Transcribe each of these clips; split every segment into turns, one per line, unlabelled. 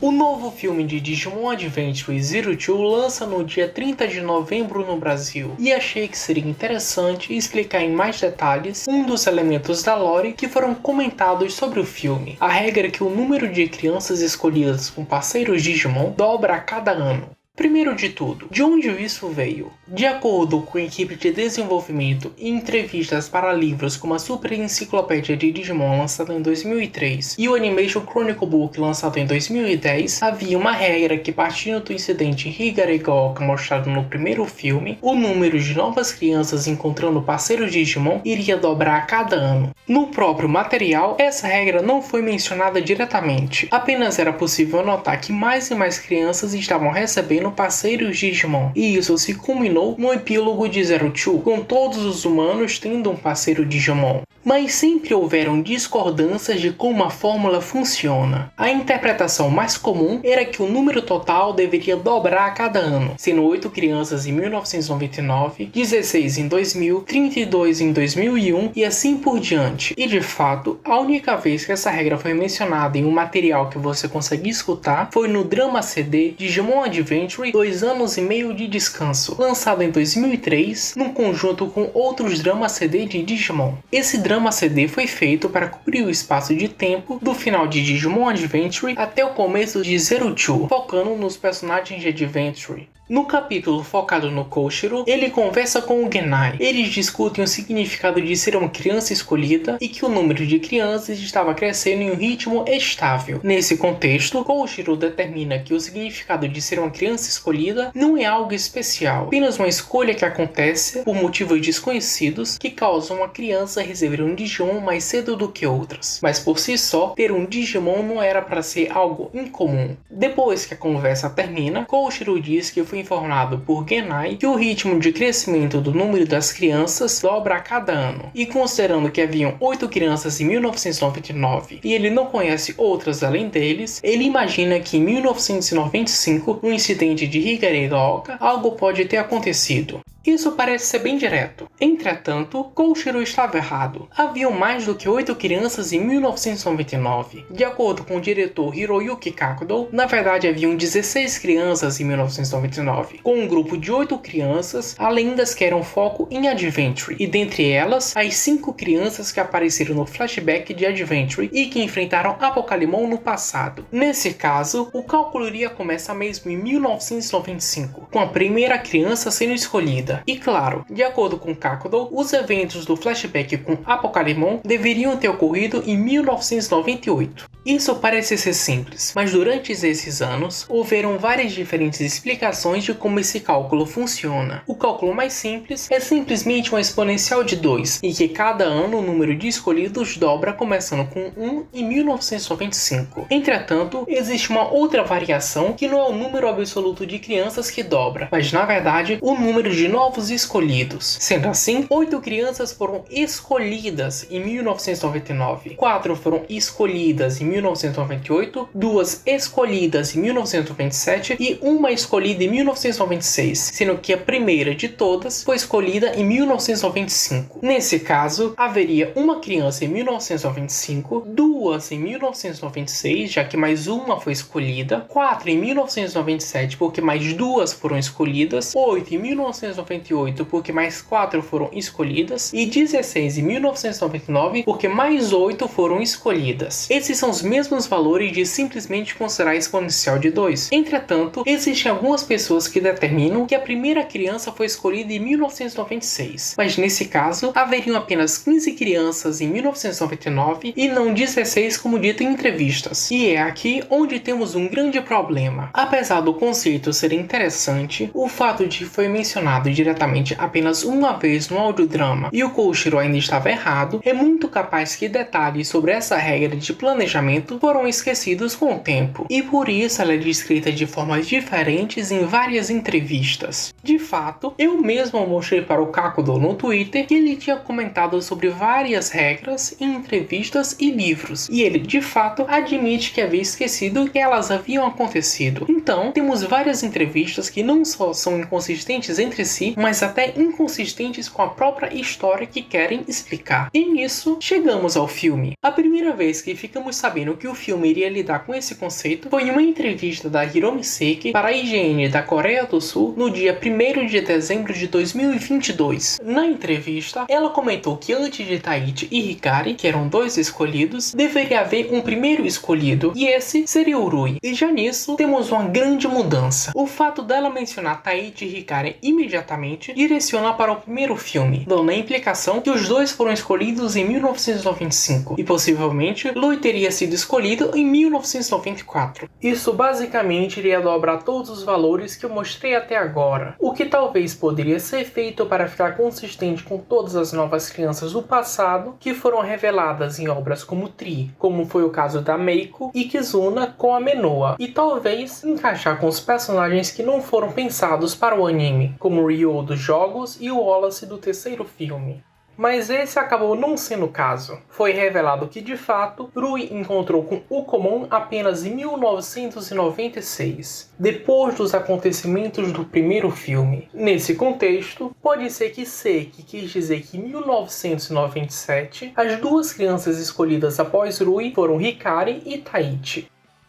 O novo filme de Digimon Adventure Zero Two lança no dia 30 de novembro no Brasil, e achei que seria interessante explicar em mais detalhes um dos elementos da lore que foram comentados sobre o filme. A regra é que o número de crianças escolhidas com parceiros Digimon dobra a cada ano. Primeiro de tudo, de onde isso veio? De acordo com a equipe de desenvolvimento e entrevistas para livros como a Super Enciclopédia de Digimon lançada em 2003 e o Animation Chronicle Book lançado em 2010, havia uma regra que, partindo do incidente Higare-Gooka mostrado no primeiro filme, o número de novas crianças encontrando parceiros Digimon iria dobrar a cada ano. No próprio material, essa regra não foi mencionada diretamente, apenas era possível notar que mais e mais crianças estavam recebendo parceiros Digimon, e isso se culminou no epílogo de Zero Two, com todos os humanos tendo um parceiro Digimon. Mas sempre houveram discordâncias de como a fórmula funciona. A interpretação mais comum era que o número total deveria dobrar a cada ano, sendo 8 crianças em 1999, 16 em 2000, 32 em 2001 e assim por diante. E de fato, a única vez que essa regra foi mencionada em um material que você consegue escutar foi no drama CD Digimon Adventure 2 anos e meio de descanso, lançado em 2003, num conjunto com outros drama CD de Digimon. Esse drama CD foi feito para cobrir o espaço de tempo do final de Digimon Adventure até o começo de Zero Two, focando nos personagens de Adventure. No capítulo focado no Koshiro, ele conversa com o Genai. Eles discutem o significado de ser uma criança escolhida e que o número de crianças estava crescendo em um ritmo estável. Nesse contexto, Koshiro determina que o significado de ser uma criança escolhida não é algo especial, apenas uma escolha que acontece por motivos desconhecidos que causam uma criança receber um Digimon mais cedo do que outras. Mas por si só, ter um Digimon não era para ser algo incomum. Depois que a conversa termina, Koshiro diz que foi informado por Genai que o ritmo de crescimento do número das crianças dobra a cada ano, e considerando que haviam 8 crianças em 1999 e ele não conhece outras além deles, ele imagina que em 1995, no incidente de Higare-Gooka, algo pode ter acontecido. Isso parece ser bem direto. Entretanto, Koshiro estava errado. Haviam mais do que 8 crianças em 1999. De acordo com o diretor Hiroyuki Kakudo, na verdade haviam 16 crianças em 1999, com um grupo de 8 crianças, além das que eram foco em Adventure, e dentre elas, as 5 crianças que apareceram no flashback de Adventure e que enfrentaram Apocalypse no passado. Nesse caso, o cálculo iria começar mesmo em 1995, com a primeira criança sendo escolhida. E claro, de acordo com Kakudo, os eventos do flashback com Apocalypse deveriam ter ocorrido em 1998. Isso parece ser simples, mas durante esses anos, houveram várias diferentes explicações de como esse cálculo funciona. O cálculo mais simples é simplesmente uma exponencial de 2, e que cada ano o número de escolhidos dobra começando com 1 em 1995. Entretanto, existe uma outra variação que não é o número absoluto de crianças que dobra, mas na verdade o número de novos escolhidos. Sendo assim, 8 crianças foram escolhidas em 1999, 4 foram escolhidas em 1998, 2 escolhidas em 1997 e 1 escolhida em 1996, sendo que a primeira de todas foi escolhida em 1995. Nesse caso, haveria uma criança em 1995, 2 em 1996, já que mais uma foi escolhida, 4 em 1997 porque mais 2 foram escolhidas, 8 em 1998 porque mais 4 foram escolhidas e 16 em 1999 porque mais 8 foram escolhidas. Esses são os mesmos valores de simplesmente considerar a exponencial de 2. Entretanto, existem algumas pessoas que determinam que a primeira criança foi escolhida em 1996, mas nesse caso, haveriam apenas 15 crianças em 1999 e não 16 como dito em entrevistas. E é aqui onde temos um grande problema. Apesar do conceito ser interessante, o fato de que foi mencionado diretamente apenas uma vez no audiodrama e o Koshiro ainda estava errado, é muito capaz que detalhes sobre essa regra de planejamento foram esquecidos com o tempo, e por isso ela é descrita de formas diferentes em várias entrevistas. De fato, eu mesmo mostrei para o Kakudo no Twitter que ele tinha comentado sobre várias regras em entrevistas e livros, e ele de fato admite que havia esquecido que elas haviam acontecido. Então, temos várias entrevistas que não só são inconsistentes entre si, si, mas até inconsistentes com a própria história que querem explicar. E nisso, chegamos ao filme. A primeira vez que ficamos sabendo que o filme iria lidar com esse conceito foi em uma entrevista da Hiromi Seki para a IGN da Coreia do Sul no dia 1º de dezembro de 2022. Na entrevista, ela comentou que antes de Taichi e Hikari, que eram dois escolhidos, deveria haver um primeiro escolhido, e esse seria o Rui. E já nisso, temos uma grande mudança. O fato dela mencionar Taichi e Hikari imediatamente direciona para o primeiro filme, dando a implicação que os dois foram escolhidos em 1995, e possivelmente Lui teria sido escolhido em 1994. Isso basicamente iria dobrar todos os valores que eu mostrei até agora, o que talvez poderia ser feito para ficar consistente com todas as novas crianças do passado que foram reveladas em obras como Tri, como foi o caso da Meiko e Kizuna com a Menoa, e talvez encaixar com os personagens que não foram pensados para o anime, como o Ryo dos jogos e o Wallace do terceiro filme. Mas esse acabou não sendo o caso. Foi revelado que, de fato, Rui encontrou com Ukomon apenas em 1996, depois dos acontecimentos do primeiro filme. Nesse contexto, pode ser que Seki quis dizer que em 1997, as duas crianças escolhidas após Rui foram Hikari e Taichi.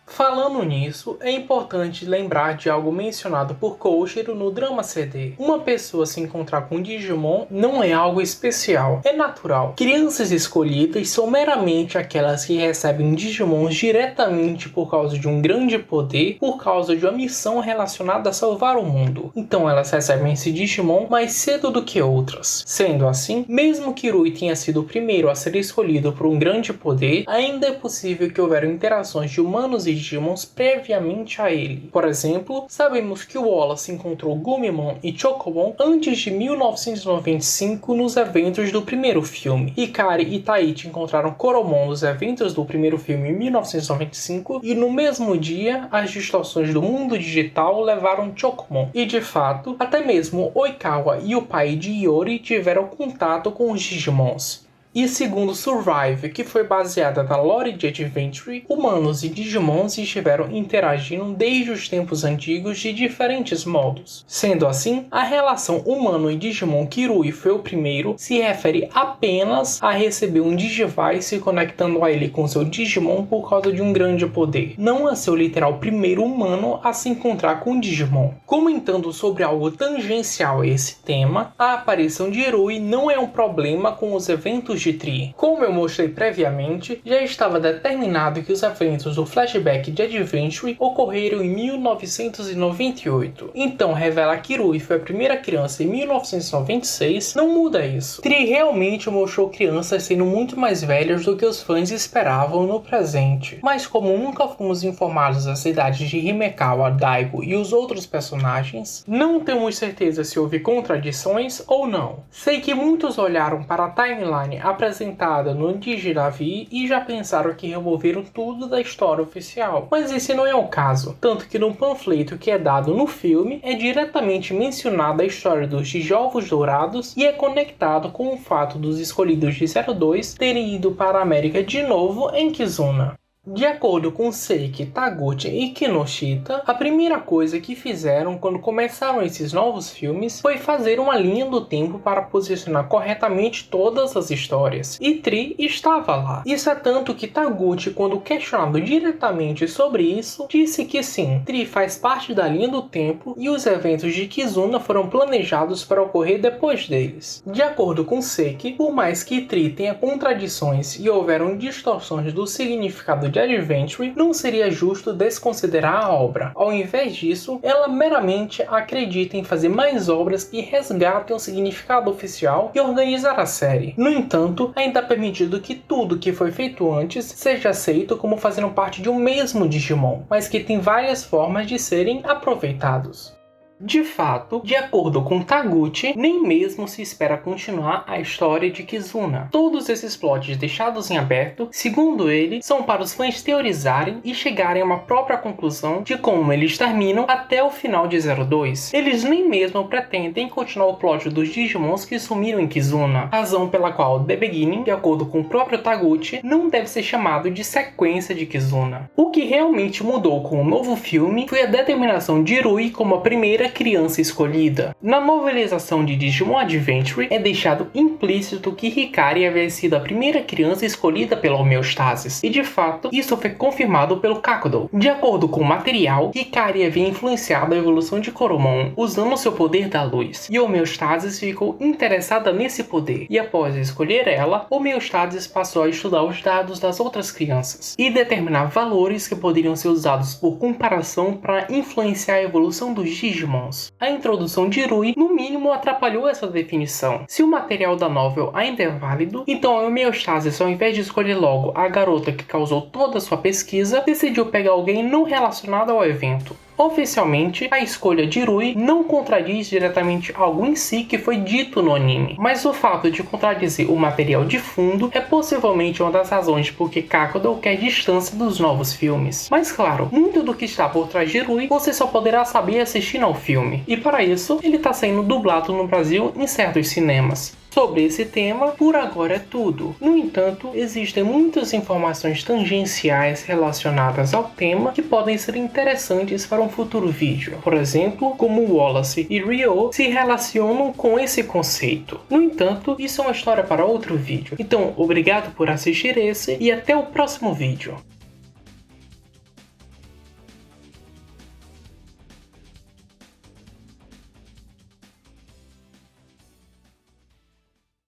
Falando nisso, é importante lembrar de algo mencionado por Koshiro no Drama CD. Uma pessoa se encontrar com um Digimon não é algo especial, é natural. Crianças escolhidas são meramente aquelas que recebem Digimons diretamente por causa de um grande poder, por causa de uma missão relacionada a salvar o mundo. Então elas recebem esse Digimon mais cedo do que outras. Sendo assim, mesmo que Rui tenha sido o primeiro a ser escolhido por um grande poder, ainda é possível que houveram interações de humanos e Digimons previamente a ele. Por exemplo, sabemos que o Wallace encontrou Gumimon e Chocobon antes de 1995 nos eventos do primeiro filme. Hikari e Taichi encontraram Koromon nos eventos do primeiro filme em 1995 e no mesmo dia as distorções do mundo digital levaram Chocomon. E de fato, até mesmo Oikawa e o pai de Iori tiveram contato com os Digimons. E segundo Survive, que foi baseada na lore de Adventure, humanos e Digimons estiveram interagindo desde os tempos antigos de diferentes modos. Sendo assim, a relação humano e Digimon que Rui foi o primeiro se refere apenas a receber um Digivice conectando a ele com seu Digimon por causa de um grande poder, não a seu literal primeiro humano a se encontrar com um Digimon. Comentando sobre algo tangencial a esse tema, a aparição de Rui não é um problema com os eventos de Tri. Como eu mostrei previamente, já estava determinado que os eventos do flashback de Adventure ocorreram em 1998. Então, revelar que Rui foi a primeira criança em 1996 não muda isso. Tri realmente mostrou crianças sendo muito mais velhas do que os fãs esperavam no presente. Mas como nunca fomos informados das idades de Himekawa, Daigo e os outros personagens, não temos certeza se houve contradições ou não. Sei que muitos olharam para a timeline apresentada no Digidavi e já pensaram que removeram tudo da história oficial, mas esse não é o caso, tanto que no panfleto que é dado no filme é diretamente mencionada a história dos Digimons Dourados e é conectado com o fato dos escolhidos de 02 terem ido para a América de novo em Kizuna. De acordo com Seiki, Taguchi e Kinoshita, a primeira coisa que fizeram quando começaram esses novos filmes foi fazer uma linha do tempo para posicionar corretamente todas as histórias, e Tri estava lá. Isso é tanto que Taguchi, quando questionado diretamente sobre isso, disse que sim, Tri faz parte da linha do tempo e os eventos de Kizuna foram planejados para ocorrer depois deles. De acordo com Seiki, por mais que Tri tenha contradições e houveram distorções do significado de Adventure, não seria justo desconsiderar a obra. Ao invés disso, ela meramente acredita em fazer mais obras que resgatem o significado oficial e organizar a série. No entanto, ainda é permitido que tudo que foi feito antes seja aceito como fazendo parte de um mesmo Digimon, mas que tem várias formas de serem aproveitados. De fato, de acordo com Taguchi, nem mesmo se espera continuar a história de Kizuna. Todos esses plots deixados em aberto, segundo ele, são para os fãs teorizarem e chegarem a uma própria conclusão de como eles terminam até o final de 02. Eles nem mesmo pretendem continuar o plot dos Digimons que sumiram em Kizuna, razão pela qual The Beginning, de acordo com o próprio Taguchi, não deve ser chamado de sequência de Kizuna. O que realmente mudou com o novo filme foi a determinação de Rui como a primeira primeira criança escolhida. Na novelização de Digimon Adventure, é deixado implícito que Hikari havia sido a primeira criança escolhida pela homeostasis, e de fato, isso foi confirmado pelo Kakudo. De acordo com o material, Hikari havia influenciado a evolução de Koromon, usando seu poder da luz, e a homeostasis ficou interessada nesse poder, e após escolher ela, homeostasis passou a estudar os dados das outras crianças, e determinar valores que poderiam ser usados por comparação para influenciar a evolução dos Digimons. A introdução de Irui, no mínimo, atrapalhou essa definição. Se o material da novel ainda é válido, então a homeostasis, ao invés de escolher logo a garota que causou toda a sua pesquisa, decidiu pegar alguém não relacionado ao evento. Oficialmente, a escolha de Irui não contradiz diretamente algo em si que foi dito no anime, mas o fato de contradizer o material de fundo é possivelmente uma das razões por que Kakudo quer distância dos novos filmes. Mas claro, muito do que está por trás de Irui você só poderá saber assistindo ao filme, e para isso ele está sendo dublado no Brasil em certos cinemas. Sobre esse tema, por agora é tudo. No entanto, existem muitas informações tangenciais relacionadas ao tema que podem ser interessantes para um futuro vídeo. Por exemplo, como Wallace e Ryo se relacionam com esse conceito. No entanto, isso é uma história para outro vídeo. Então, obrigado por assistir esse e até o próximo vídeo.